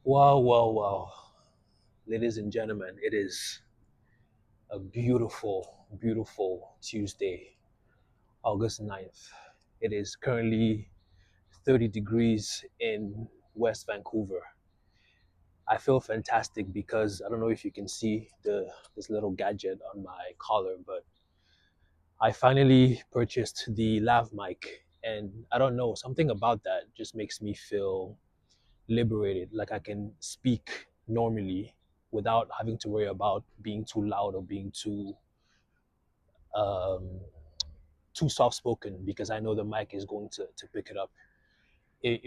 Wow, wow, wow. Ladies and gentlemen, it is a beautiful, beautiful Tuesday, August 9th. It is currently 30 degrees in West Vancouver. I feel fantastic because I don't know if you can see this little gadget on my collar, but I finally purchased the lav mic, and I don't know, something about that just makes me feel liberated, like I can speak normally without having to worry about being too loud or being um, too soft spoken because I know the mic is going to pick it up. It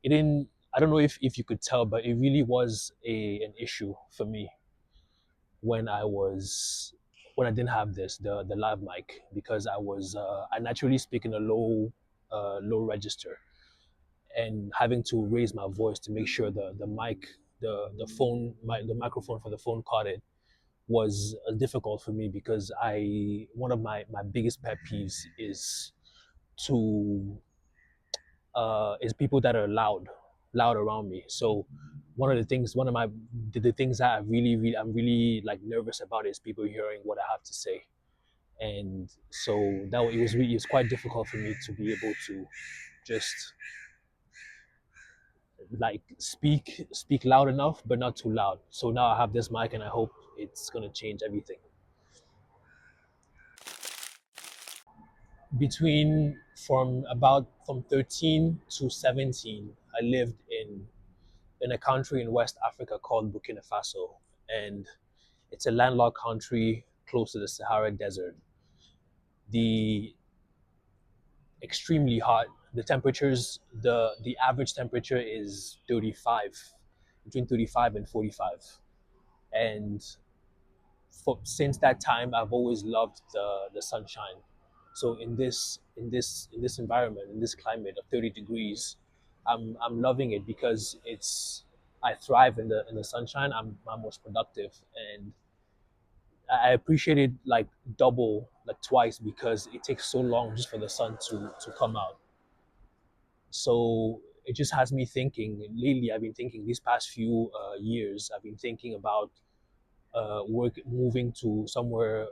didn't, I don't know if you could tell, but it really was an issue for me when I didn't have the live mic because I naturally speak in a low register, and having to raise my voice to make sure the mic the microphone for the phone caught it was difficult for me because I one of my biggest pet peeves to is people that are loud around me. So one of the things that I'm really like nervous about is people hearing what I have to say. And so it was quite difficult for me to be able to just like speak loud enough but not too loud. So now I have this mic and I hope it's going to change everything. Between from 13 to 17, I lived in a country in West Africa called Burkina Faso, and it's a landlocked country close to the Sahara Desert. The extremely hot. The average temperature is 35, between 35 and 45. And since that time, I've always loved the sunshine. So in this environment, in this climate of 30 degrees, I'm loving it because it's I thrive in the sunshine. I'm most productive, and I appreciate it like double, like twice, because it takes so long just for the sun to come out. So it just has me thinking. Lately, I've been thinking these past few years. I've been thinking about work moving to somewhere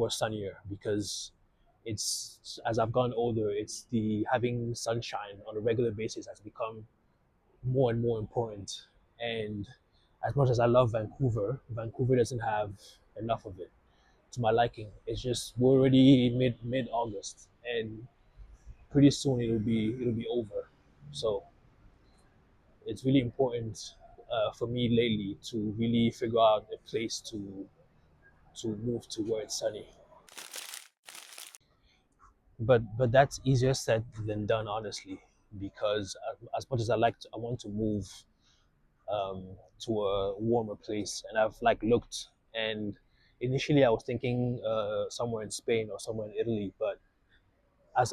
sunnier because it's as I've gotten older, it's the having sunshine on a regular basis has become more and more important. And as much as I love Vancouver, Vancouver doesn't have enough of it to my liking. It's just we're already mid August, and pretty soon it'll be over. So it's really important for me lately to really figure out a place to move to where it's sunny. But that's easier said than done, honestly, because as much as I want to move to a warmer place, and I've like looked, and initially I was thinking somewhere in Spain or somewhere in Italy, but as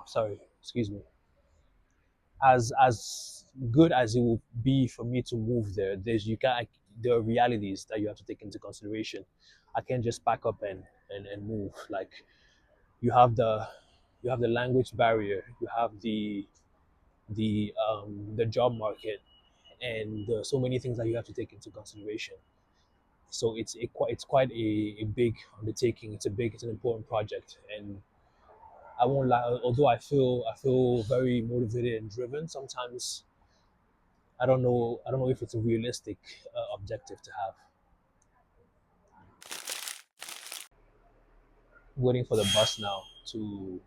sorry, excuse me, as good as it will be for me to move there, there are realities that you have to take into consideration. I can't just pack up and move. Like you have the language barrier, you have the job market, and there are so many things that you have to take into consideration. So it's quite a big undertaking. It's an important project, and I won't lie. Although I feel very motivated and driven, sometimes I don't know if it's a realistic objective to have. Waiting for the bus now to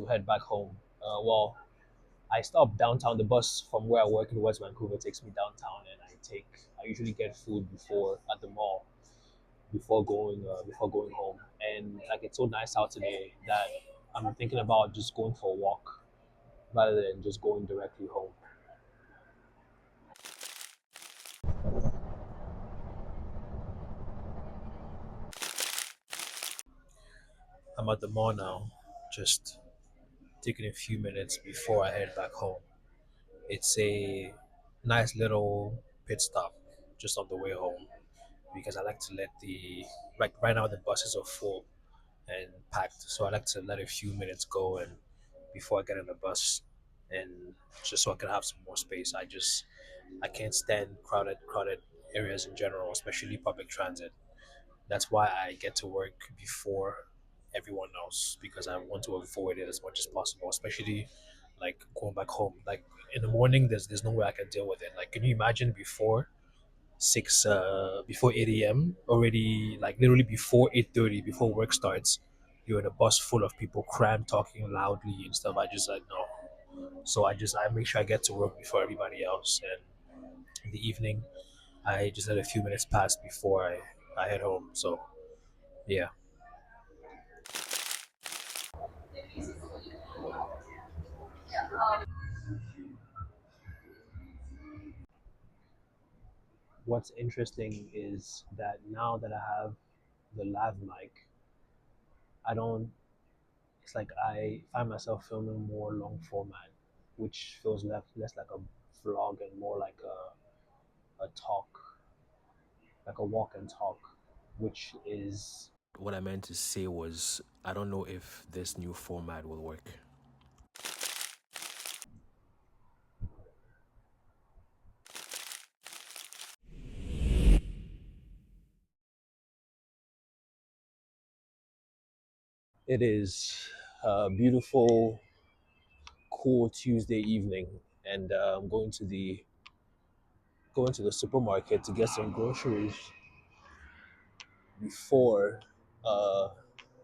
head back home. Well, I stop downtown. The bus from where I work in West Vancouver takes me downtown, and I usually get food before at the mall before going home. And like it's so nice out today that I'm thinking about just going for a walk rather than just going directly home. I'm at the mall now, just taking a few minutes before I head back home. It's a nice little pit stop just on the way home because I like to let the like right now the buses are full and packed, so I like to let a few minutes go and before I get on the bus, and just so I can have some more space, I just I can't stand crowded areas in general, especially public transit. That's why I get to work before everyone else because I want to avoid it as much as possible, especially like going back home. Like in the morning, there's no way I can deal with it. Like, can you imagine before 8 a.m. already, like literally before 8:30, before work starts, you're in a bus full of people crammed, talking loudly and stuff. I just like no. So I make sure I get to work before everybody else, and in the evening, I just let a few minutes pass before I head home. So yeah. What's interesting is that now that I have the lav mic, I don't. It's like I find myself filming more long format, which feels less like a vlog and more like a talk, like a walk and talk, which is what I meant to say was I don't know if this new format will work. It is a beautiful, cool Tuesday evening, and I'm going to the supermarket to get some groceries before uh,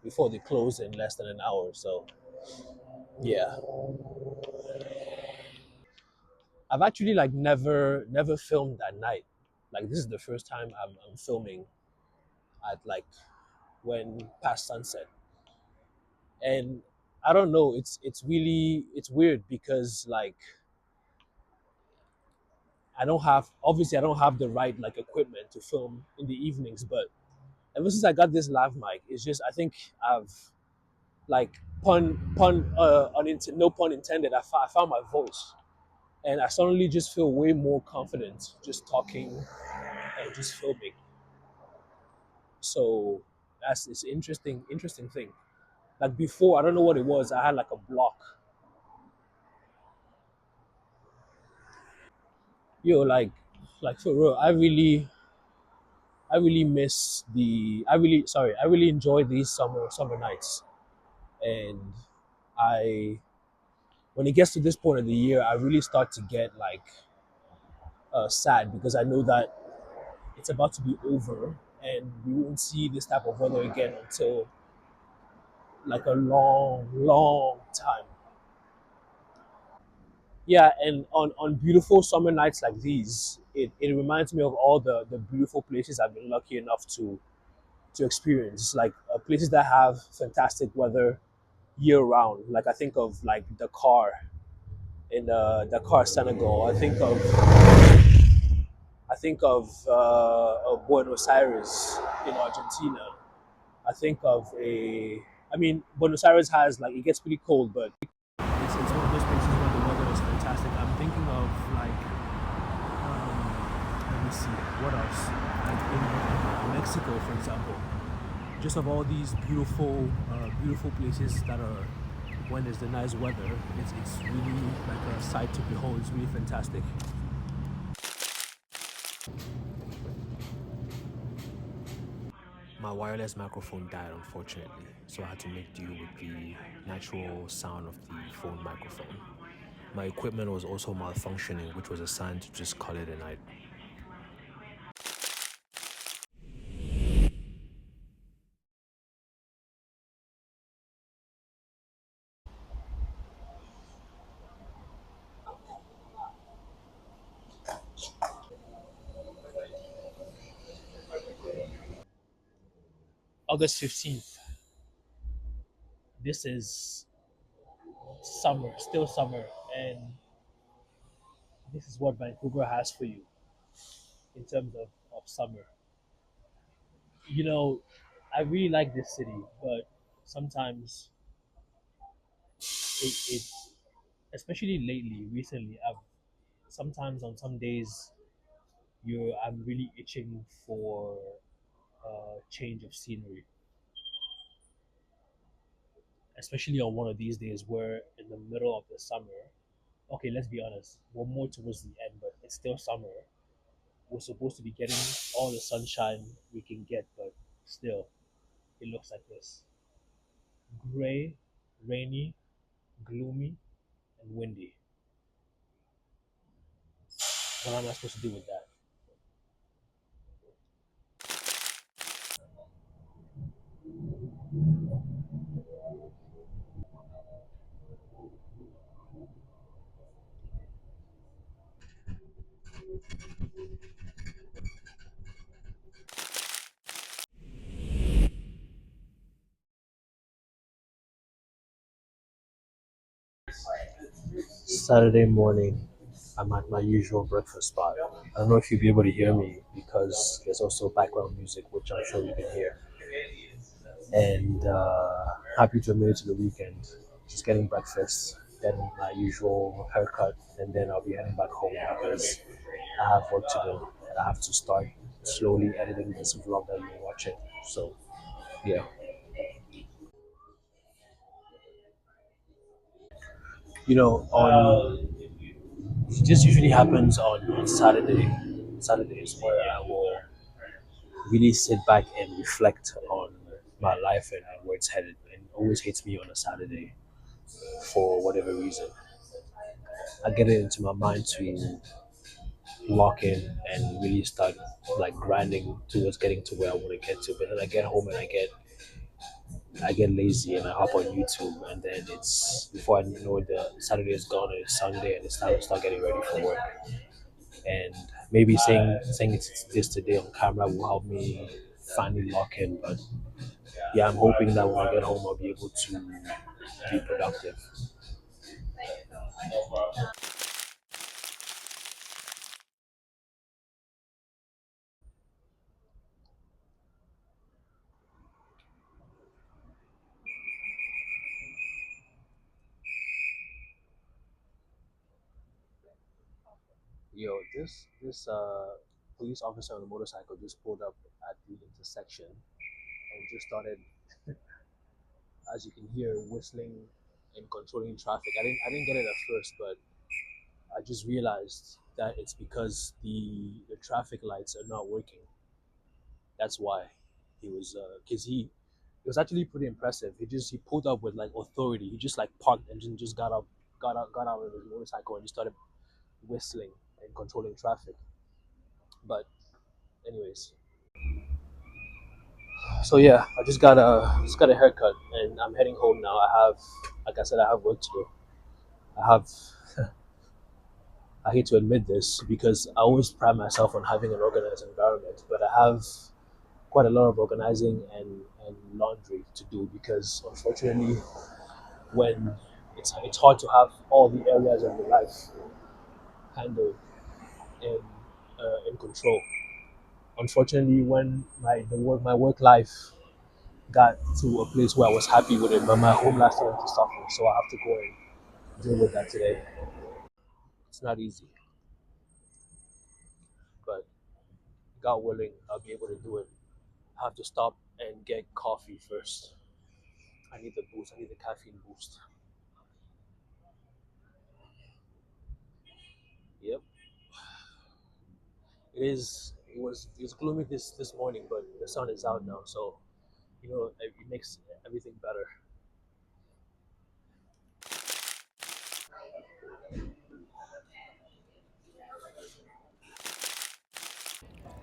before they close in less than an hour. So yeah, I've actually like never filmed at night. Like this is the first time I'm filming at like when past sunset, and I don't know. It's weird because like I don't have the right like equipment to film in the evenings, but ever since I got this lav mic, it's just I think I've like no pun intended. I found my voice, and I suddenly just feel way more confident just talking and just filming. So that's it's interesting thing. Like before, I don't know what it was. I had like a block. Yo, like for real, I really miss the I really enjoy these summer nights, and I when it gets to this point of the year, I really start to get like sad because I know that it's about to be over and we won't see this type of weather again until like a long time. Yeah, and on beautiful summer nights like these, it reminds me of all the beautiful places I've been lucky enough to experience. Like places that have fantastic weather year round. Like I think of like Dakar in Dakar, Senegal. I think of Buenos Aires in Argentina. I think of I mean, Buenos Aires has like it gets pretty cold, but it's one of those places where the weather is fantastic. I'm thinking of like, let me see, what else? Like in Mexico, for example, just of all these beautiful places that are when there's the nice weather, it's really like a sight to behold. It's really fantastic. My wireless microphone died, unfortunately, so I had to make do with the natural sound of the phone microphone. My equipment was also malfunctioning, which was a sign to just call it a night. August 15th. This is summer, still summer, and this is what Vancouver has for you in terms of summer. You know, I really like this city, but sometimes it especially lately, recently, I've sometimes on some days I'm really itching for a change of scenery, especially on one of these days where in the middle of the summer. Okay, let's be honest, we're more towards the end, but It's still summer. We're supposed to be getting all the sunshine we can get, but still, it looks like this: gray, rainy, gloomy, and windy. What am I supposed to do with that? Saturday morning, I'm at my usual breakfast spot. I don't know if you'll be able to hear me because there's also background music, which I'm sure you can hear. And happy to have made it to the weekend. Just getting breakfast, getting my usual haircut, and then I'll be heading back home because I have work to do. And I have to start slowly editing this vlog that you're watching. So, yeah. On this usually happens on Saturdays where I will really sit back and reflect on my life and where it's headed. And it always hits me on a Saturday for whatever reason. I get it into my mind to lock in and really start like grinding towards getting to where I want to get to. But then I get home and I get lazy and I hop on YouTube and then it's before I know it, the Saturday is gone and it's Sunday and it's time to start getting ready for work. And maybe saying it's this today on camera will help me finally lock in. But yeah, I'm hoping that when I get home I'll be able to be productive. Yo, this police officer on a motorcycle just pulled up at the intersection and just started, as you can hear, whistling and controlling traffic. I didn't get it at first, but I just realized that it's because the traffic lights are not working. That's why he was because he it was actually pretty impressive. He pulled up with like authority. He just like parked and just got out of his motorcycle and just started whistling and controlling traffic. But anyways, so yeah, I just got a haircut and I'm heading home now. Like I said, I have work to do. I have I hate to admit this because I always pride myself on having an organized environment, but I have quite a lot of organizing and laundry to do because unfortunately when it's hard to have all the areas of your life handled and in control. Unfortunately, when my work life got to a place where I was happy with it, but my home life started to suffer, so I have to go and deal with that today. It's not easy, but God willing, I'll be able to do it. I have to stop and get coffee first. I need the boost. I need the caffeine boost. Yep, it is. It was gloomy this morning, but the sun is out now, so it makes everything better.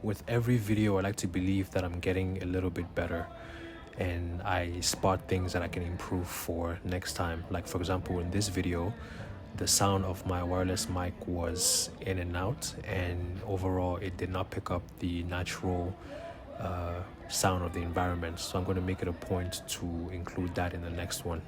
With every video, I like to believe that I'm getting a little bit better and I spot things that I can improve for next time. Like, for example, in this video, the sound of my wireless mic was in and out, and overall, it did not pick up the natural sound of the environment. So, I'm going to make it a point to include that in the next one.